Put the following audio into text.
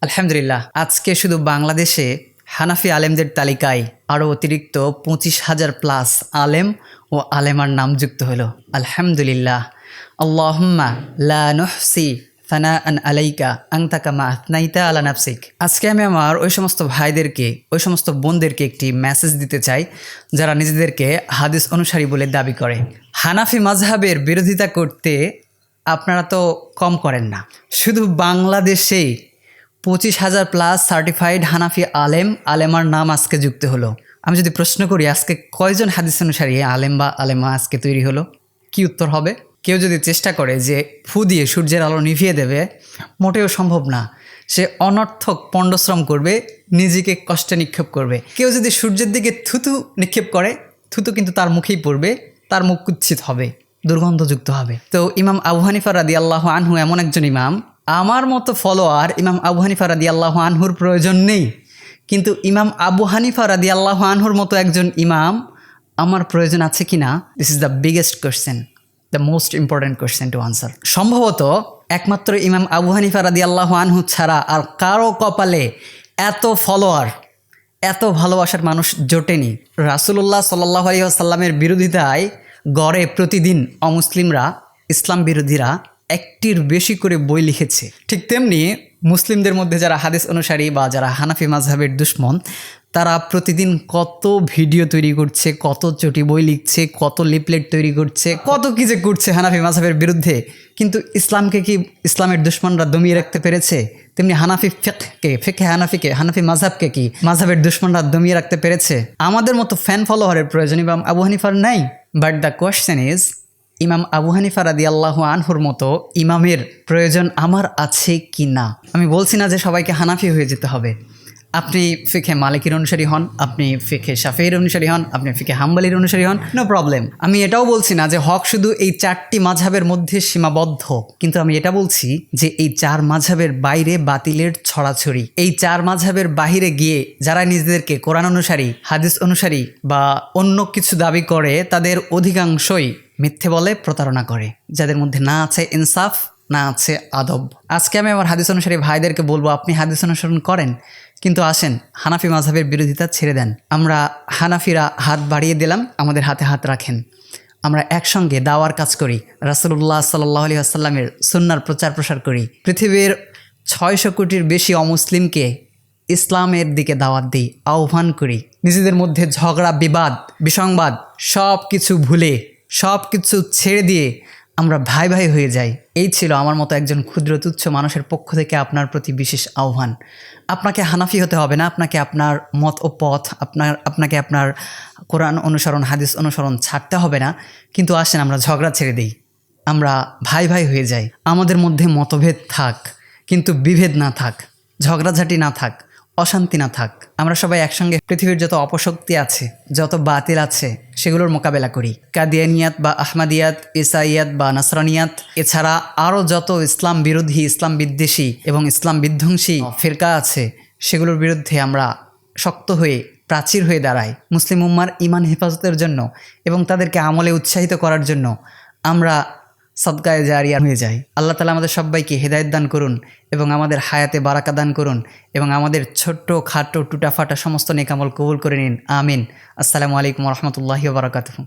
আলহামদুলিল্লাহ, আজকে শুধু বাংলাদেশে হানাফি আলেমদের তালিকায় আরও অতিরিক্ত 25,000 প্লাস আলেম ও আলেমার নাম যুক্ত হলো। আলহামদুলিল্লাহ। আল্লাহুম্মা লা নুহসি সানাআন আলাইকা আনতা কামা আথনাইতা আলা নাফসিক। আজকে আমি আমার ওই সমস্ত ভাইদেরকে, ওই সমস্ত বোনদেরকে একটি মেসেজ দিতে চাই যারা নিজেদেরকে হাদিস অনুসারী বলে দাবি করে। হানাফি মাযহাবের বিরোধিতা করতে আপনারা তো কম করেন না, শুধু বাংলাদেশেই 25,000 প্লাস সার্টিফাইড হানাফি আলেমার নাম আজকে যুক্ত হলো। আমি যদি প্রশ্ন করি আজকে কয়জন হাদিস অনুসারী আলেম বা আলেমা আজকে তৈরি হলো, কি উত্তর হবে? কেউ যদি চেষ্টা করে যে ফু দিয়ে সূর্যের আলো নিভিয়ে দেবে, মোটেও সম্ভব না। সে অনর্থক পণ্ডশ্রম করবে, নিজেকে কষ্টে নিক্ষেপ করবে। কেউ যদি সূর্যের দিকে থুতু নিক্ষেপ করে, থুতু কিন্তু তার মুখেই পড়বে, তার মুখ কুৎসিত হবে, দুর্গন্ধযুক্ত হবে। তো ইমাম আবু হানিফা রাদিয়াল্লাহু আনহু এমন একজন ইমাম, আমার মতো ফলোয়ার ইমাম আবু হানিফা রাদিয়াল্লাহু আনহুর প্রয়োজন নেই, কিন্তু ইমাম আবু হানিফা রাদিয়াল্লাহু আনহুর মতো একজন ইমাম আমার প্রয়োজন আছে কি না? This is the biggest question, the most important question to answer. সম্ভবত একমাত্র ইমাম আবু হানিফা রাদিয়াল্লাহু আনহু ছাড়া আর কারো কপালে এত ফলোয়ার, এত ভালোবাসার মানুষ জোটেনি। রাসূলুল্লাহ সাল্লাল্লাহু আলাইহি ওয়াসাল্লামের বিরোধিতায় গড়ে প্রতিদিন অমুসলিমরা, ইসলাম বিরোধীরা একটির বেশি করে বই লিখেছে। ঠিক তেমনি মুসলিমদের মধ্যে যারা হাদিস অনুসারী বা যারা হানাফি মাযহাবের দুশমন, তারা প্রতিদিন কত ভিডিও তৈরি করছে, কত চটি বই লিখছে, কত লিফলেট তৈরি করছে, কত কি যে করছে হানাফি মাযহাবের বিরুদ্ধে। কিন্তু ইসলামকে কি ইসলামের দুশমনরা দমিয়ে রাখতে পেরেছে? তেমনি হানাফি ফিকহে হানাফি মাযহাবকে কি মাযহাবের দুশমনরা দমিয়ে রাখতে পেরেছে? আমাদের মতো ফ্যান ফলোয়ারের প্রয়োজন ইমাম আবু হানিফার নাই। বাট দ্য কোয়েশ্চেন ইজ, ইমাম আবু হানিফা রাদিয়াল্লাহু আনহুর মতো ইমামের প্রয়োজন আমার আছে কি না? আমি বলছি না যে সবাইকে হানাফি হয়ে যেতে হবে। আপনি ফিকহে মালিকির অনুসারী হন, আপনি ফিকহে শাফিঈর অনুসারী হন, আপনি ফিকহে হাম্বলির অনুসারী হন, নো প্রবলেম। আমি এটাও বলছি না যে হক শুধু এই 4টি মাযহাবের মধ্যে সীমাবদ্ধ, কিন্তু আমি এটা বলছি যে এই 4 মাযহাবের বাইরে বাতিলের ছড়াছড়ি। এই 4 মাযহাবের বাহিরে গিয়ে যারা নিজেদেরকে কোরআন অনুসারী, হাদিস অনুসারী বা অন্য কিছু দাবি করে, তাদের অধিকাংশই মিথ্যে বলে, প্রতারণা করে, যাদের মধ্যে না আছে ইনসাফ, না আছে আদব। আজকে আমি আমার হাদিস অনুসারী ভাইদেরকে বলবো, আপনি হাদিস অনুসরণ করেন, কিন্তু আসেন হানাফি মাযহাবের বিরোধিতা ছেড়ে দেন। আমরা হানাফিরা হাত বাড়িয়ে দিলাম, আমাদের হাতে হাত রাখেন। আমরা একসঙ্গে দাওয়ার কাজ করি, রাসূলুল্লাহ সাল্লাল্লাহু আলাইহি ওয়াসাল্লামের সুন্নাহর প্রচার প্রসার করি। পৃথিবীর 600 কোটির বেশি অমুসলিমকে ইসলামের দিকে দাওয়াত দিই, আহ্বান করি। নিজেদের মধ্যে ঝগড়া, বিবাদ, বিসংবাদ সব কিছু ভুলে, সব কিছু ছেড়ে দিয়ে আমরা ভাই ভাই হয়ে যাই। এই ছিল আমার মতো একজন ক্ষুদ্র তুচ্ছ মানুষের পক্ষ থেকে আপনার প্রতি বিশেষ আহ্বান। আপনাকে হানাফি হতে হবে না, আপনাকে আপনার মত ও পথ, আপনাকে আপনার কোরআন অনুসরণ, হাদিস অনুসরণ ছাড়তে হবে না, কিন্তু আসেন আমরা ঝগড়া ছেড়ে দিই, আমরা ভাই ভাই হয়ে যাই। আমাদের মধ্যে মতভেদ থাক, কিন্তু বিভেদ না থাক, ঝগড়াঝাটি না থাক, অশান্তি না থাক। আমরা সবাই একসঙ্গে পৃথিবীর যত অপশক্তি আছে, যত বাতিল আছে, সেগুলোর মোকাবেলা করি। কাদিয়ানিয়াত বা আহমাদিয়াত, ইসাইয়াত বা নাসরানিয়াত, এছাড়া আরও যত ইসলাম বিরোধী, ইসলাম বিদ্বেষী এবং ইসলাম বিধ্বংসী ফিরকা আছে, সেগুলোর বিরুদ্ধে আমরা শক্ত হয়ে, প্রাচীর হয়ে দাঁড়াই। মুসলিম উম্মার ঈমান হেফাজতের জন্য এবং তাদেরকে আমলে উৎসাহিত করার জন্য আমরা সদকায়ে জারিয়া হয়ে যাই। আল্লাহ তাআলা আমাদের সবাইকে হেদায়েত দান করুন এবং আমাদের হায়াতে বারাকা দান করুন এবং আমাদের ছোট্ট খাটো টুটাফাটা সমস্ত নেক আমল কবুল করে নিন। আমিন। আসসালামু আলাইকুম ওয়া রাহমাতুল্লাহি ওয়া বারাকাতুহু।